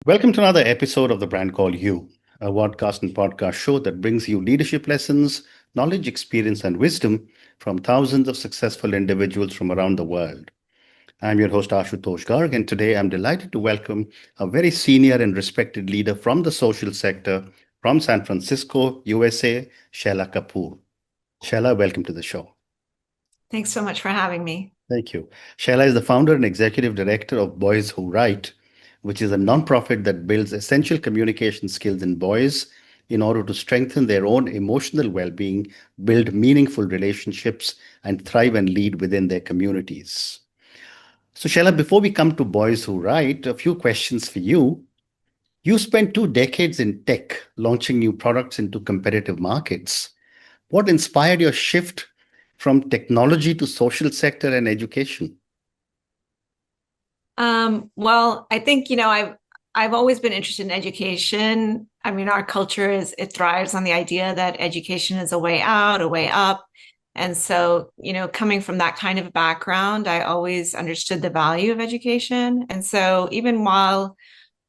Welcome to another episode of The Brand Called You, a podcast and podcast show that brings you leadership lessons, knowledge, experience, and wisdom from thousands of successful individuals from around the world. I'm your host, Ashutosh Garg, and today I'm delighted to welcome a very senior and respected leader from the social sector from San Francisco, USA, Shaila Kapoor. Shaila, welcome to the show. Thanks so much for having me. Thank you. Shaila is the founder and executive director of Boys Who Write, which is a nonprofit that builds essential communication skills in boys in order to strengthen their own emotional well being, build meaningful relationships, and thrive and lead within their communities. So, Shaila, before we come to Boys Who Write, a few questions for you. You spent 2 decades in tech, launching new products into competitive markets. What inspired your shift from technology to social sector and education? Well, I think, I've always been interested in education. I mean, our culture it thrives on the idea that education is a way out, a way up. And so, coming from that kind of a background, I always understood the value of education. And so even while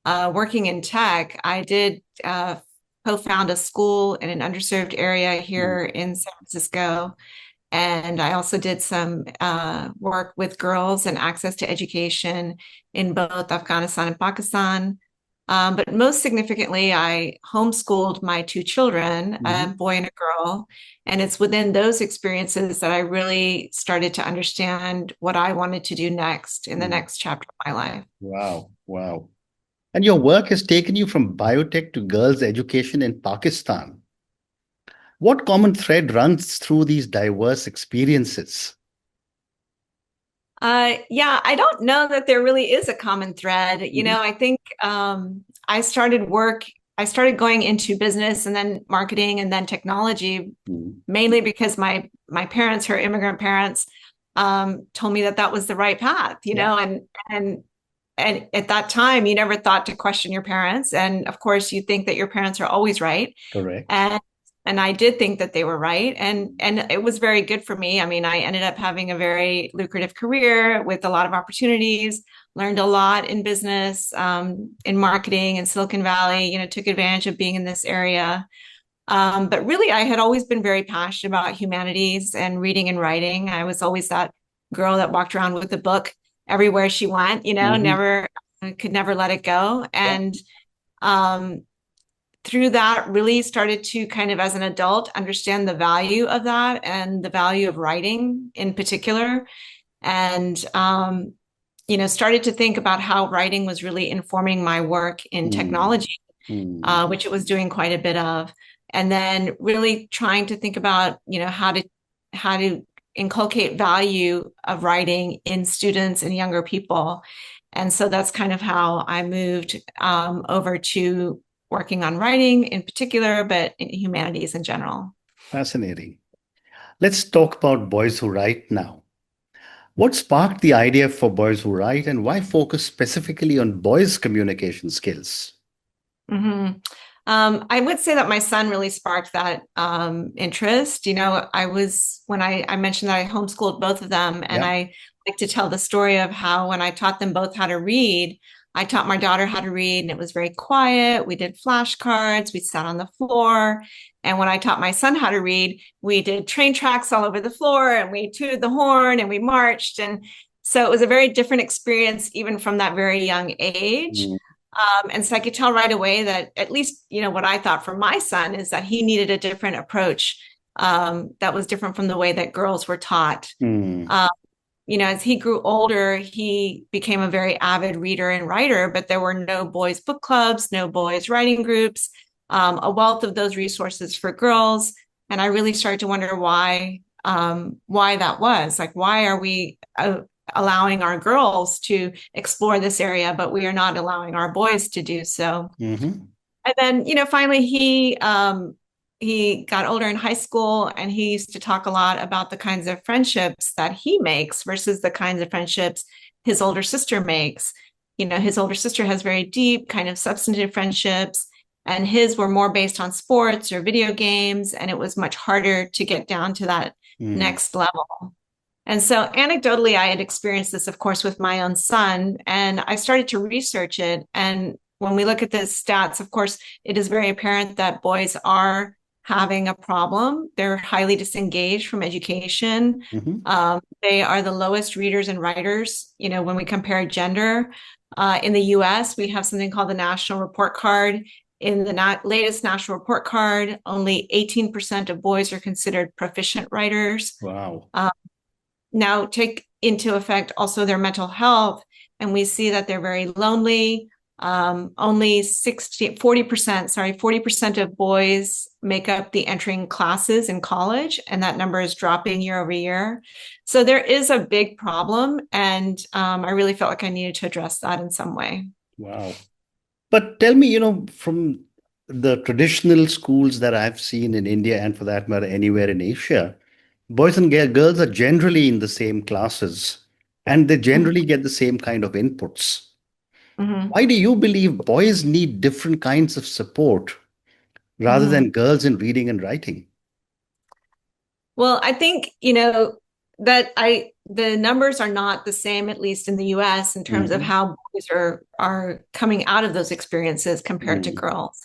working in tech, I did co-found a school in an underserved area here in San Francisco. And I also did some work with girls and access to education in both Afghanistan and Pakistan. But most significantly, I homeschooled my 2 children, a Mhm. boy and a girl. And it's within those experiences that I really started to understand what I wanted to do next in the Mm. next chapter of my life. Wow, wow. And your work has taken you from biotech to girls' education in Pakistan. What common thread runs through these diverse experiences? Yeah, I don't know that there really is a common thread. Mhm. I think I started going into business and then marketing and then technology, Mhm. mainly because my parents, her immigrant parents, told me that that was the right path, Yeah, and and at that time, you never thought to question your parents, and of course, you think that your parents are always right, correct. and I did think that they were right, and it was very good for me. I mean, I ended up having a very lucrative career with a lot of opportunities, learned a lot in business, in marketing in Silicon Valley, took advantage of being in this area. But really, I had always been very passionate about humanities and reading and writing. I was always that girl that walked around with a book everywhere she went, Mhm. never could never let it go. Yeah. And um, through that, really started to kind of as an adult understand the value of that and the value of writing in particular. And started to think about how writing was really informing my work in Mm. technology, Mm. which it was doing quite a bit of. And then really trying to think about, how to inculcate value of writing in students and younger people. And so that's kind of how I moved over to working on writing in particular, but in humanities in general. Fascinating. Let's talk about Boys Who Write now. What sparked the idea for Boys Who Write and why focus specifically on boys' communication skills? hmm I would say that my son really sparked that interest. When I mentioned that I homeschooled both of them, and Yeah. I like to tell the story of how when I taught them both how to read, I taught my daughter how to read, and it was very quiet. We did flashcards, we sat on the floor. And when I taught my son how to read, we did train tracks all over the floor, and we tooted the horn, and we marched. And so it was a very different experience, even from that very young age. Mm. And so I could tell right away that at least, what I thought for my son is that he needed a different approach, that was different from the way that girls were taught. Mm. Um, as he grew older, he became a very avid reader and writer, but there were no boys' book clubs, no boys' writing groups, a wealth of those resources for girls. And I really started to wonder why that was. Like, why are we allowing our girls to explore this area, but we are not allowing our boys to do so? Mhm. And then, finally he got older in high school, and he used to talk a lot about the kinds of friendships that he makes versus the kinds of friendships his older sister makes. His older sister has very deep, kind of substantive friendships, and his were more based on sports or video games, and it was much harder to get down to that Mm. next level. And so, anecdotally, I had experienced this, of course, with my own son, and I started to research it. And when we look at the stats, of course, it is very apparent that boys are having a problem. They're highly disengaged from education. Hmm. They are the lowest readers and writers. You know, when we compare gender, in the US, we have something called the National Report Card. In the latest National Report Card, only 18% of boys are considered proficient writers. Wow. Uh, Now, take into effect also their mental health, and we see that they're very lonely. Only 40% of boys make up the entering classes in college, and that number is dropping year over year. So there is a big problem, and I really felt like I needed to address that in some way. Wow. But tell me, from the traditional schools that I've seen in India and for that matter anywhere in Asia, boys and girls are generally in the same classes and they generally get the same kind of inputs. Mm-hmm. Why do you believe boys need different kinds of support rather Mm-hmm. than girls in reading and writing? Well, I think, that the numbers are not the same, at least in the US, in terms of Hmm. how boys are coming out of those experiences compared to Mm. girls.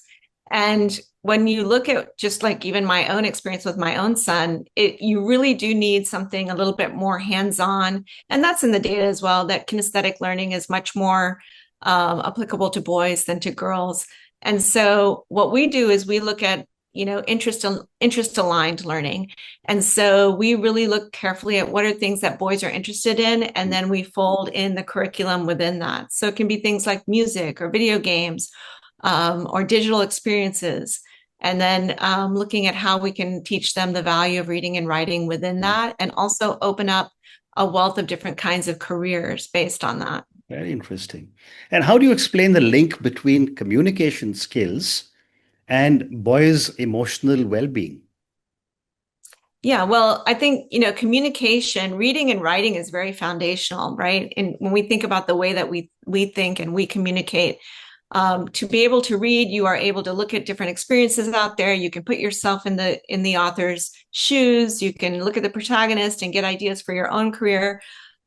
And when you look at just like even my own experience with my own son, you really do need something a little bit more hands-on. And that's in the data as well, that kinesthetic learning is much more applicable to boys than to girls. And so what we do is we look at interest aligned learning. And so we really look carefully at what are things that boys are interested in, and then we fold in the curriculum within that. So it can be things like music or video games, or digital experiences. And then looking at how we can teach them the value of reading and writing within that, and also open up a wealth of different kinds of careers based on that. Very interesting. And how do you explain the link between communication skills and boys' emotional well-being? Yeah, well, I think, communication, reading and writing is very foundational, right? And when we think about the way that we think and we communicate, to be able to read, you are able to look at different experiences out there. You can put yourself in the author's shoes. You can look at the protagonist and get ideas for your own career.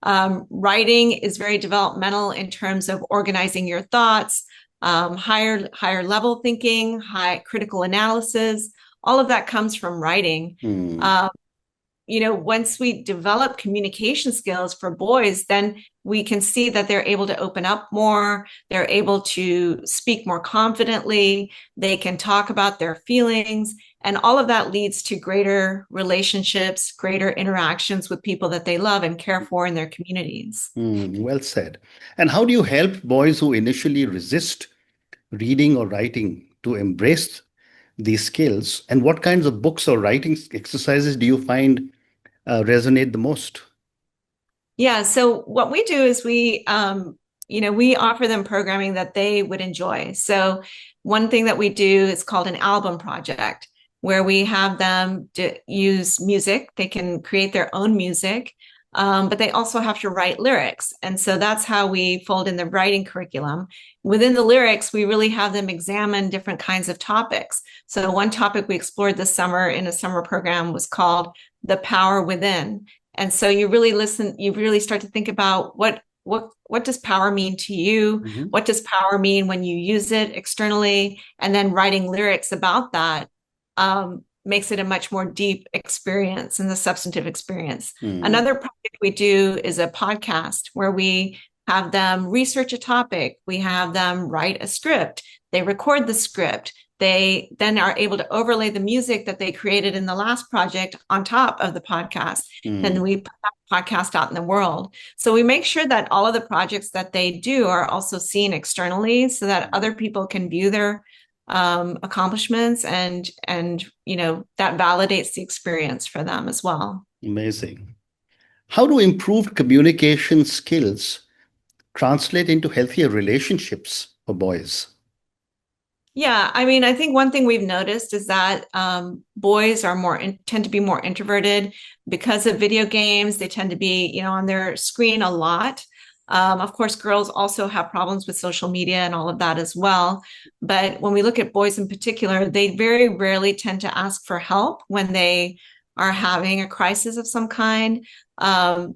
Writing is very developmental in terms of organizing your thoughts, higher level thinking, high critical analysis. All of that comes from writing. Hmm. Um, Once we develop communication skills for boys, then we can see that they're able to open up more. They're able to speak more confidently. They can talk about their feelings. And all of that leads to greater relationships, greater interactions with people that they love and care for in their communities. Well said. And how do you help boys who initially resist reading or writing to embrace these skills? And what kinds of books or writing exercises do you find resonate the most? Yeah. So what we do is we offer them programming that they would enjoy. So one thing that we do is called an album project, where we have them use music. They can create their own music, but they also have to write lyrics. And so that's how we fold in the writing curriculum. Within the lyrics, we really have them examine different kinds of topics. So one topic we explored this summer in a summer program was called The Power Within. And so you really start to think about what does power mean to you? Mhm. What does power mean when you use it externally? And then writing lyrics about that makes it a much more deep experience and the substantive experience. Mm. Another project we do is a podcast where we have them research a topic. We have them write a script. They record the script. They then are able to overlay the music that they created in the last project on top of the podcast. Mm. Then we put that podcast out in the world. So we make sure that all of the projects that they do are also seen externally so that other people can view their accomplishments, and that validates the experience for them as well. Amazing. How do improved communication skills translate into healthier relationships for boys? Yeah, I mean, I think one thing we've noticed is that boys are tend to be more introverted because of video games. They tend to be, on their screen a lot. Of course, girls also have problems with social media and all of that as well. But when we look at boys in particular, they very rarely tend to ask for help when they are having a crisis of some kind,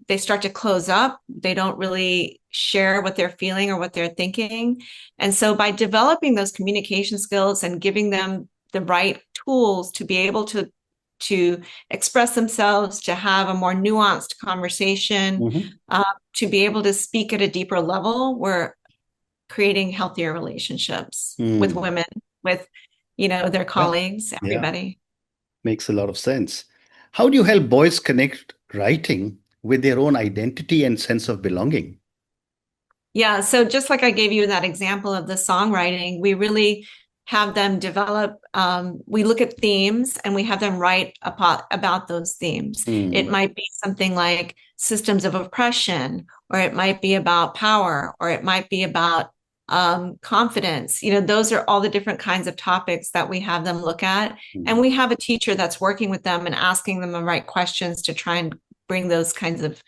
they start to close up. They don't really share what they're feeling or what they're thinking. And so by developing those communication skills and giving them the right tools to be able to express themselves, to have a more nuanced conversation, Hmm. to be able to speak at a deeper level, we're creating healthier relationships with Mm. women, with their Yeah. colleagues, Yeah. everybody. Makes a lot of sense. How do you help boys connect writing with their own identity and sense of belonging? Yeah, so just like I gave you that example of the songwriting, we really have them develop, we look at themes and we have them write about those themes. It Mm. might be something like systems of oppression, or it might be about power, or it might be about confidence. Those are all the different kinds of topics that we have them look at. And Mm. we have a teacher that's working with them and asking them the right questions to try and bring those kinds of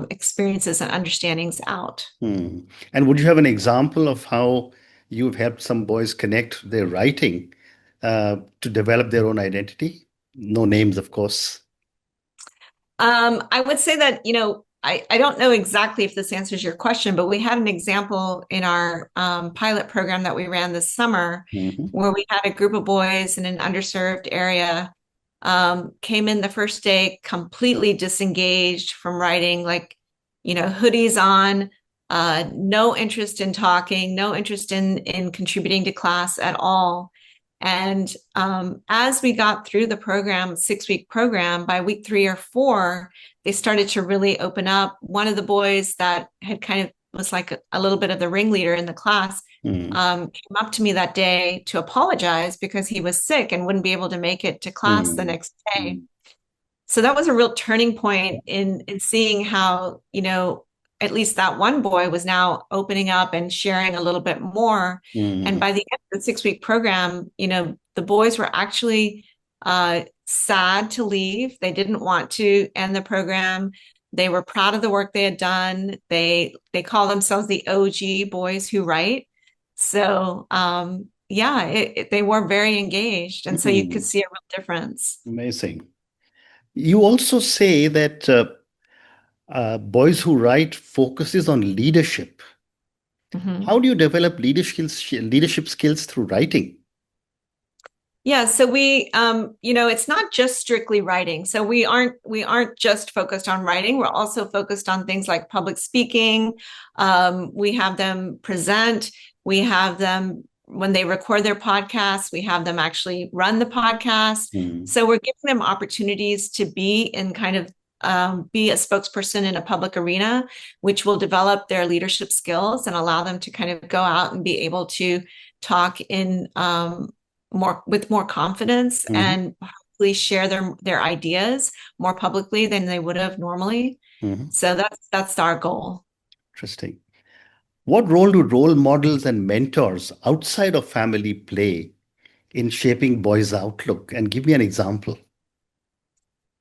experiences and understandings out. Mm. And would you have an example of how you've helped some boys connect their writing to develop their own identity? No names, of course. I would say that, I don't know exactly if this answers your question, but we had an example in our pilot program that we ran this summer Hmm. where we had a group of boys in an underserved area, came in the first day completely disengaged from writing, like, hoodies on, no interest in talking, no interest in contributing to class at all. And as we got through the program, 6-week program, by week 3 or 4, they started to really open up. One of the boys that had kind of was like a little bit of the ringleader in the class Mm. came up to me that day to apologize because he was sick and wouldn't be able to make it to class the Mm. next day. Mm. So that was a real turning point in seeing how, at least that one boy was now opening up and sharing a little bit more. And Mm. by the end of the 6-week program, the boys were actually sad to leave. They didn't want to end the program. They were proud of the work they had done. They call themselves the OG boys who write. So yeah, they were very engaged, and so you could Mm. see a real difference. Amazing. You also say that boys who write focuses on leadership. Mhm. How do you develop leadership skills through writing? Yeah, so it's not just strictly writing. So we aren't just focused on writing. We're also focused on things like public speaking. We have them present. We have them when they record their podcasts. We have them actually run the podcast. Mm. So we're giving them opportunities to be in kind of be a spokesperson in a public arena, which will develop their leadership skills and allow them to kind of go out and be able to talk in more confidence Mhm. and hopefully share their ideas more publicly than they would have normally. Mhm. So that's our goal. Interesting. What role do role models and mentors outside of family play in shaping boys' outlook? And give me an example.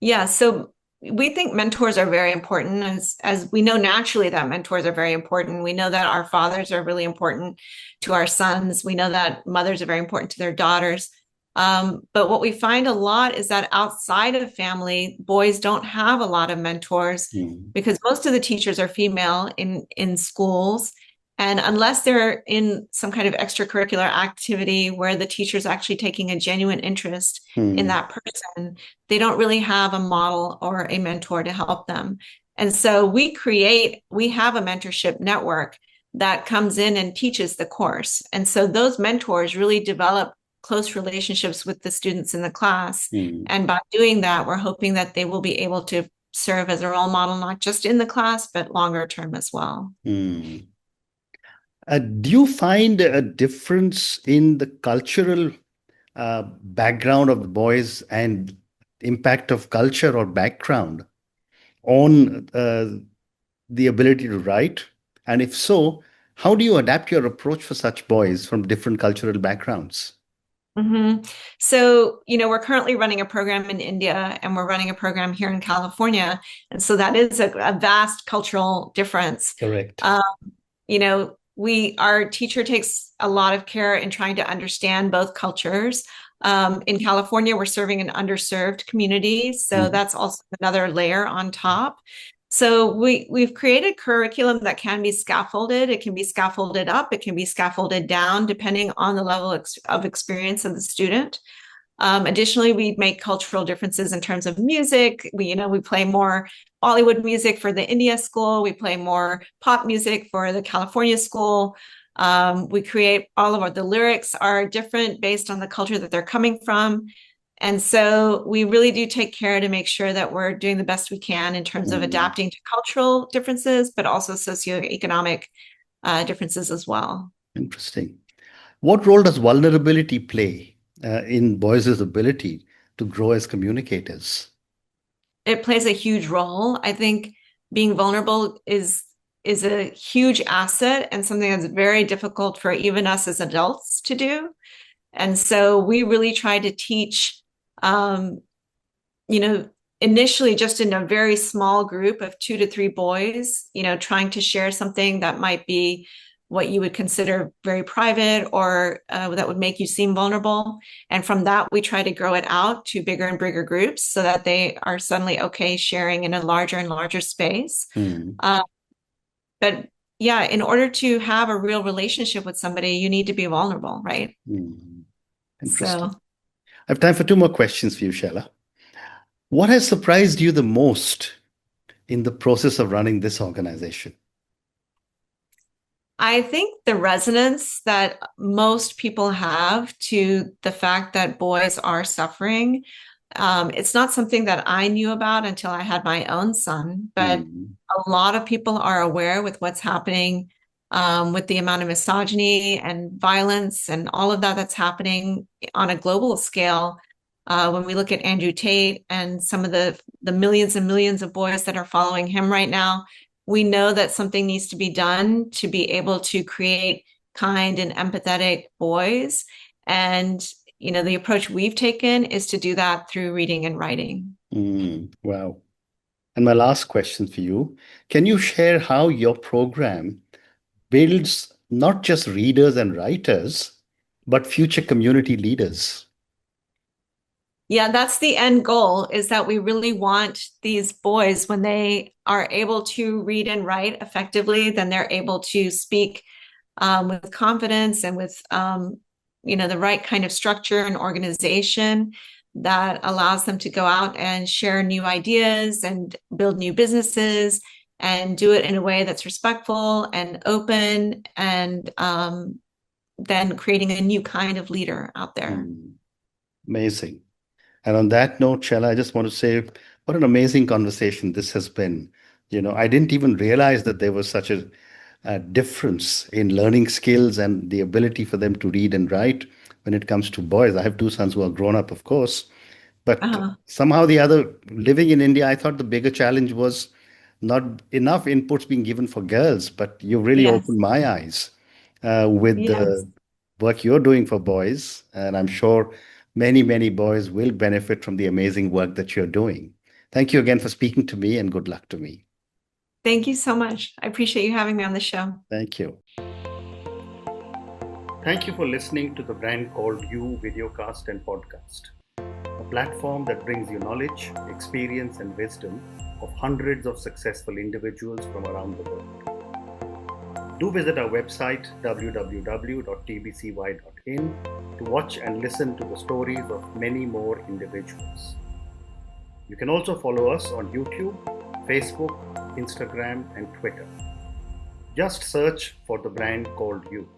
Yeah, so we think mentors are very important, as we know naturally that mentors are very important. We know that our fathers are really important to our sons. We know that mothers are very important to their daughters. But what we find a lot is that outside of family, boys don't have a lot of mentors Mm. because most of the teachers are female in schools. And unless they're in some kind of extracurricular activity where the teacher's actually taking a genuine interest in Mm. that person, they don't really have a model or a mentor to help them. And so we have a mentorship network that comes in and teaches the course. And so those mentors really develop close relationships with the students in the class. Mm. And by doing that, we're hoping that they will be able to serve as a role model, not just in the class, but longer term as well. Mm. Do you find a difference in the cultural background of the boys and impact of culture or background on the ability to write? And if so, how do you adapt your approach for such boys from different cultural backgrounds? Mm-hmm. So, we're currently running a program in India and we're running a program here in California. And so that is a vast cultural difference. Correct. Um, our teacher takes a lot of care in trying to understand both cultures. In California, we're serving an underserved community, so Mm, that's also another layer on top. So we've created curriculum that can be scaffolded. It can be scaffolded up, it can be scaffolded down, depending on the level of experience of the student. Additionally, we make cultural differences in terms of music. We play more Bollywood music for the India school. We play more pop music for the California school. We create the lyrics are different based on the culture that they're coming from. And so we really do take care to make sure that we're doing the best we can in terms of mm, adapting to cultural differences, but also socioeconomic differences as well. interesting. What role does vulnerability play in boys' ability to grow as communicators? It plays a huge role. I think being vulnerable is a huge asset and something that's very difficult for even us as adults to do. And so we really try to teach, um, you know, initially just in a very small group of 2 to 3 boys, trying to share something that might be what you would consider very private or that would make you seem vulnerable. And from that, we try to grow it out to bigger and bigger groups so that they are suddenly okay sharing in a larger and larger space. Mm, Uh, but yeah, in order to have a real relationship with somebody, you need to be vulnerable, right? mm, interesting. So I have time for two more questions for you, Shaila. What has surprised you the most in the process of running this organization? I think the resonance that most people have to the fact that boys are suffering, it's not something that I knew about until I had my own son, but Mm, a lot of people are aware with what's happening with the amount of misogyny and violence and all of that that's happening on a global scale. When we look at Andrew Tate and some of the millions and millions of boys that are following him right now, we know that something needs to be done to be able to create kind and empathetic boys. And the approach we've taken is to do that through reading and writing. wow. And my last question for you, can you share how your program builds not just readers and writers, but future community leaders? Yeah, that's the end goal is that we really want these boys, when they are able to read and write effectively, then they're able to speak with confidence and with the right kind of structure and organization that allows them to go out and share new ideas and build new businesses and do it in a way that's respectful and open and then creating a new kind of leader out there. Mm, amazing. And on that note, Shella, I just want to say what an amazing conversation this has been. I didn't even realize that there was such a difference in learning skills and the ability for them to read and write when it comes to boys. I have two sons who are grown up, of course, but Uh-huh. somehow the other, living in India, I thought the bigger challenge was not enough inputs being given for girls, but you really Yes. opened my eyes with Yes. the work you're doing for boys. And I'm sure many, many boys will benefit from the amazing work that you're doing. Thank you again for speaking to me and good luck to me. Thank you so much. I appreciate you having me on the show. Thank you. Thank you for listening to the Brand Called You videocast and podcast, a platform that brings you knowledge, experience, and wisdom of hundreds of successful individuals from around the world. Do visit our website www.tbcy.in to watch and listen to the stories of many more individuals. You can also follow us on YouTube, Facebook, Instagram, and Twitter. Just search for the brand called You.